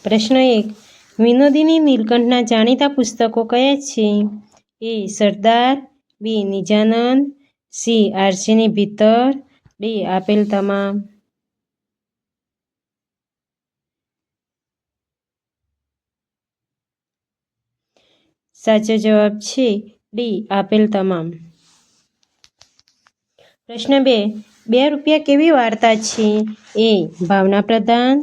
પ્રશ્ન 1. વિનોદિની નીલકંઠના જાણીતા પુસ્તકો કયા છે? એ. સરદાર, બી. નિજાનંદ, સી. આરસીની ભીતર, ડી. આપેલ તમામ. સાચો જવાબ છે ડી. આપેલ તમામ. પ્રશ્ન 2. 2 રૂપિયા કેવી વાર્તા છે? એ. ભાવના પ્રધાન,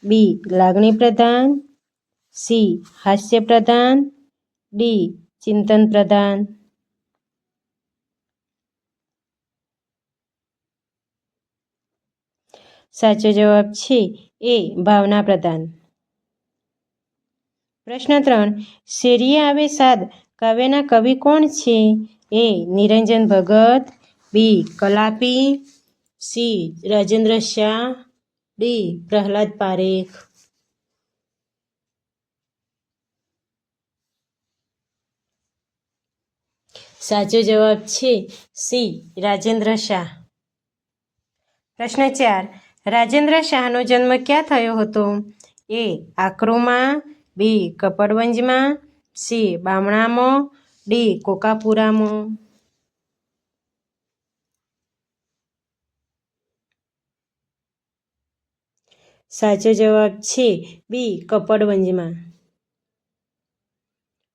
બી. લાગણી પ્રધાન, સી. હાસ્ય પ્રધાન, ડી. ચિંતન પ્રધાન. સાચો જવાબ છે એ. ભાવના પ્રધાન. પ્રશ્ન 3. શેરીએ આવે સાદ કાવ્યના કવિ કોણ છે? એ. નિરંજન ભગત, બી. કલાપી, સી. રાજેન્દ્ર શાહ, ડી. પ્રહલાદ પારેખ. સાચો જવાબ છે સી. રાજેન્દ્ર શાહ. પ્રશ્ન 4. રાજેન્દ્ર શાહનો જન્મ ક્યાં થયો હતો? એ. આકરોમાં, બી. કપડવંજમાં, સી. બામણામાં, ડી. કોકાપુરામાં. સાચો જવાબ છે બી. કપડવંજમાં.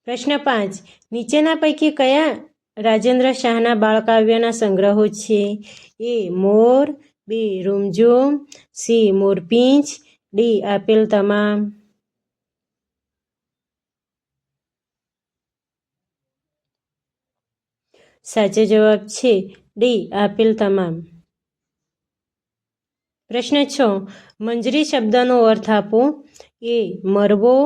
પ્રશ્ન 5. નીચેના પૈકી કયા રાજેન્દ્ર શાહના બાળકાવ્યના સંગ્રહો છે? એ. મોર, બી. રૂમઝૂમ, સી. મોરપીંછ, ડી. આપેલ તમામ. સાચો જવાબ છે ડી. આપેલ તમામ. પ્રશ્ન 6. મંજરી શબ્દનો અર્થ આપો. એ. મરવો,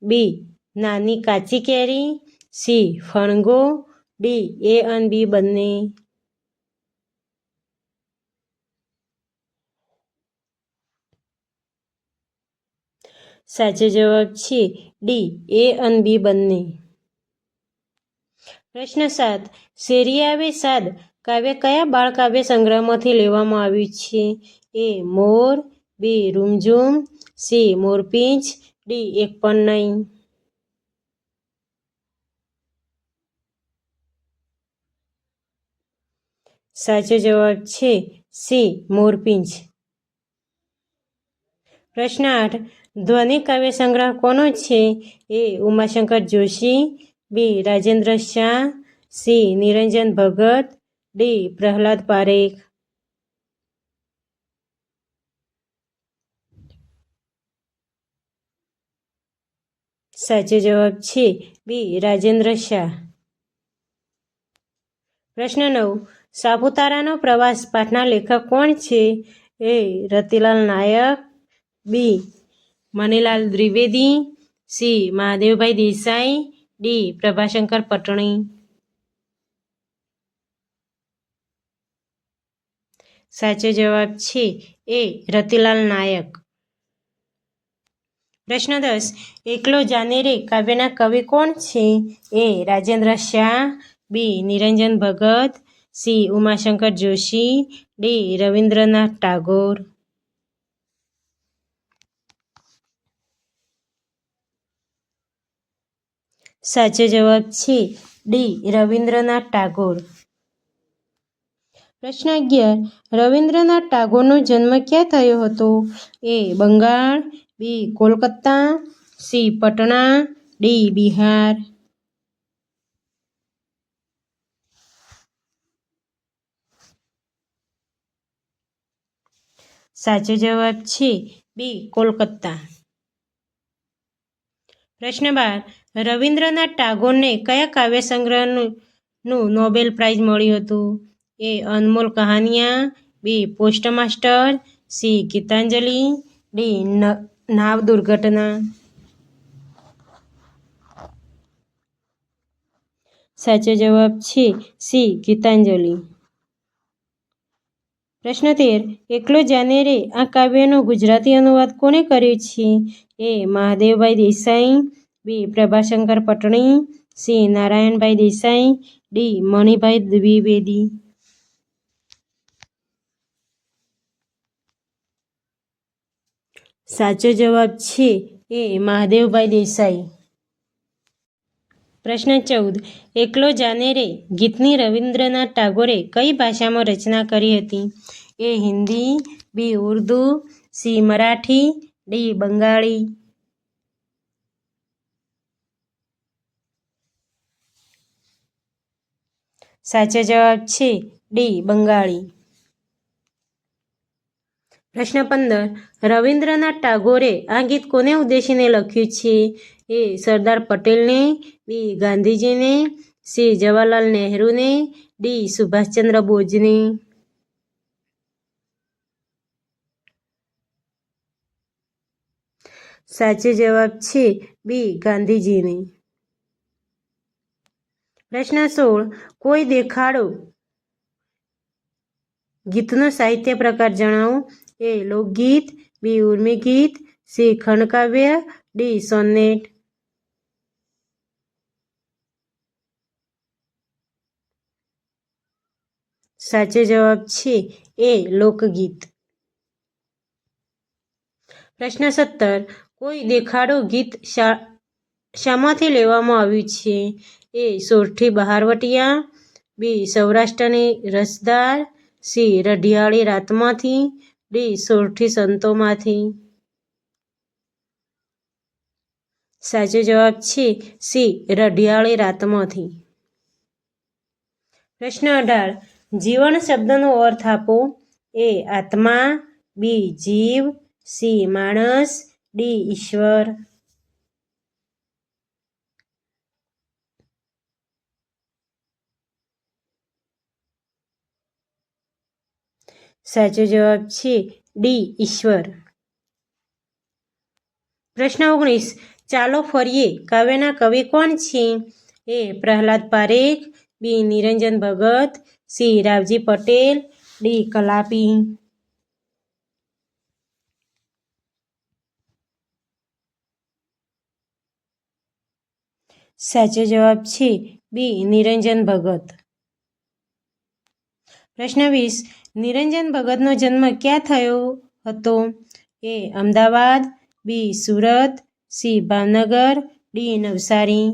બી. નાની કાચી કેરી, સી. ફણગો, ડી. એ અને બી બંને. સાચો જવાબ છે ડી. એ અને બી બંને. પ્રશ્ન 7. શેરીએ આવે સાદ કાવ્ય કયા બાળકાવ્ય સંગ્રહમાંથી લેવામાં આવ્યું છે? એ. મોર, બી. રૂમઝૂમ, સી. મોરપીંછ, ડી. એક પણ નહીં. સાચો જવાબ છે સી. મોરપીંછ. પ્રશ્ન 8. ધ્વનિ કાવ્ય સંગ્રહ કોનો છે? એ. ઉમાશંકર જોશી, બી. રાજેન્દ્ર શાહ, સી. નિરંજન ભગત, ડી. પ્રહલાદ પારેખ. સાચો જવાબ છે બી. રાજેન્દ્ર શાહ. પ્રશ્ન 9. સાપુતારાનો પ્રવાસ પાઠના લેખક કોણ છે? એ. રતિલાલ નાયક, બી. મનીલાલ દ્વિવેદી, સી. મહાદેવભાઈ દેસાઈ, ડી. પ્રભાશંકર પટણી. સાચો જવાબ છે એ. રતિલાલ નાયક. પ્રશ્ન 10. એકલો જાને રે કાવ્યના કવિ કોણ છે? એ. રાજેન્દ્ર શાહ, બી. નિરંજન ભગત, સી. ઉમાશંકર જોશી, ડી. રવિન્દ્રનાથ ટાગોર. સાચો જવાબ છે ડી. રવિન્દ્રનાથ ટાગોર. પ્રશ્ન 11. રવિન્દ્રનાથ ટાગોરનો જન્મ ક્યાં થયો હતો? એ. બંગાળ, બી. કોલકાતા, સી. પટણા, ડી. બિહાર. સાચો જવાબ છે બી. કોલકાતા. પ્રશ્ન 12. રવિન્દ્રનાથ ટાગોરને કયા કાવ્ય સંગ્રહનું નોબેલ પ્રાઇઝ મળ્યું હતું? A. Anmol Kahaniya, B. Postmaster, C. Gitanjali, D. Naav Durghatna. સાચો જવાબ છે સી. ગીતાંજલિ. પ્રશ્ન 13. એકલો જાને રે આ કાવ્યનો ગુજરાતી અનુવાદ કોણે કર્યો છે? એ. મહાદેવભાઈ દેસાઈ, બી. પ્રભાશંકર પટણી, સી. નારાયણભાઈ દેસાઈ, ડી. મણિભાઈ દ્વિવેદી. સાચો જવાબ છે એ મહાદેવભાઈ દેસાઈ. પ્રશ્ન 14. એકલો જાને રે ગીતની રવિન્દ્રનાથ ટાગોરે કઈ ભાષામાં રચના કરી હતી? એ હિન્દી, બી ઉર્દુ, સી મરાઠી, ડી બંગાળી. સાચો જવાબ છે ડી બંગાળી. પ્રશ્ન 15. રવિન્દ્રનાથ ટાગોરે આ ગીત કોને ઉદ્દેશીને લખ્યું છે? એ સરદાર પટેલને, બી ગાંધીજીને, સી જવાહરલાલ નહેરુને, ડી સુભાષચંદ્ર બોઝને. સાચો જવાબ છે બી ગાંધીજીને. પ્રશ્ન 16. કોઈ દેખાડો ગીતનો સાહિત્ય પ્રકાર જણાવો. એ લોકગીત, બી ઉર્મી ગીત, સી ખંડકાવ્ય, ડી સોનેટ. સાચો જવાબ છે એ લોકગીત. પ્રશ્ન 17. કોઈ દેખાડો ગીત શામાંથી લેવામાં આવ્યું છે? એ સોરઠી બહારવટિયા, બી સૌરાષ્ટ્રની રસધાર, સી રઢિયાળી રાતમાંથી, ડી સોરઠી સંતોમાંથી. સાચો જવાબ છે સી રઢિયાળી રાતમાંથી. પ્રશ્ન 18. જીવન શબ્દનો અર્થ આપો. એ આત્મા, બી જીવ, સી માણસ, ડી ઈશ્વર. સાચો જવાબ છે ડી ઈશ્વર. પ્રશ્ન 19. ચાલો ફરીએ કાવ્યના કવિ કોણ છે? એ પ્રહલાદ પારેખ, બી નિરંજન ભગત, સી રાવજી પટેલ, ડી કલાપી. સાચો જવાબ છે બી નિરંજન ભગત. પ્રશ્ન 20. નિરંજન ભગતનો જન્મ ક્યાં થયો હતો? એ અમદાવાદ, બી સુરત, સી ભાવનગર, ડી નવસારી.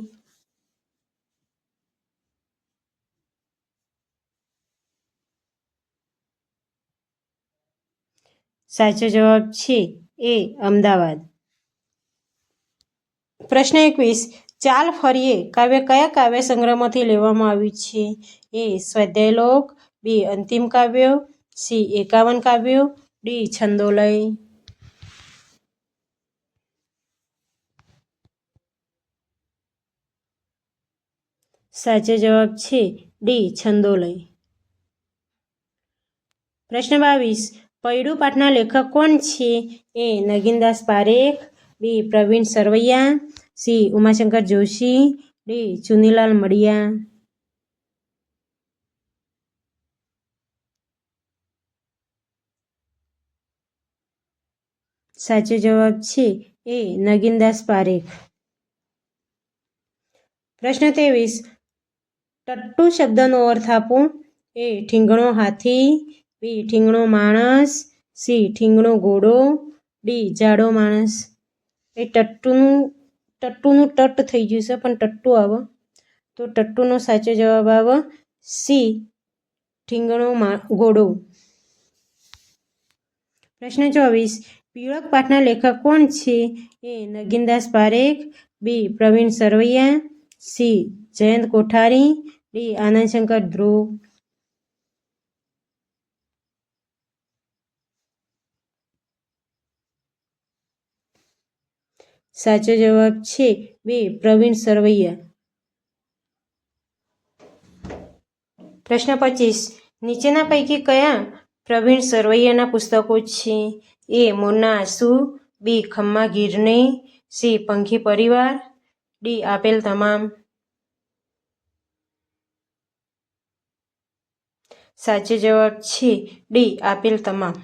સાચો જવાબ છે એ અમદાવાદ. પ્રશ્ન 21. ચાલ ફરીએ કાવ્ય કયા કાવ્ય સંગ્રહમાંથી લેવામાં આવ્યું છે? એ સ્વાધ્યાયલોક, બી અંતિમ કાવ્યો, સી 51 કાવ્યો, ડી છંદોલય. સાચો જવાબ છે ડી છંદોલય. પ્રશ્ન 22. પૈડું પાઠના લેખક કોણ છે? એ નગીનદાસ પારેખ, બી પ્રવીણ સરવૈયા, સી ઉમાશંકર જોશી, ડી ચુનીલાલ મડિયા. સાચો જવાબ છે એ નગીનદાસ પારેખ. પ્રશ્ન 23. ટટ્ટુ શબ્દનો અર્થ આપો. એ ઠીંગણો હાથી, બી ઠીંગણો માણસ, સી ઠીંગણો ઘોડો, ડી જાડો માણસ. એ ટટ્ટુનું ટટ્ટ થઈ ગયું છે પણ ટટ્ટુ આવે તો ટટ્ટુનો સાચો જવાબ આવે સી ઠીંગણો ઘોડો. પ્રશ્ન 24. પીળક પાઠના લેખક કોણ છે? એ નગીનદાસ પારેખ, બી પ્રવીણ સરવૈયા, સી જયંત કોઠારી, ડી આનંદશંકર ધ્રુવ. સાચો જવાબ છે બી પ્રવીણ સરવૈયા. પ્રશ્ન 25. નીચેના પૈકી કયા પ્રવીણ સરવૈયાના પુસ્તકો છે? એ મોરના આંસુ, બી ખમ્મા ગીરને, સી પંખી પરિવાર, ડી આપેલ તમામ. સાચો જવાબ છે ડી આપેલ તમામ.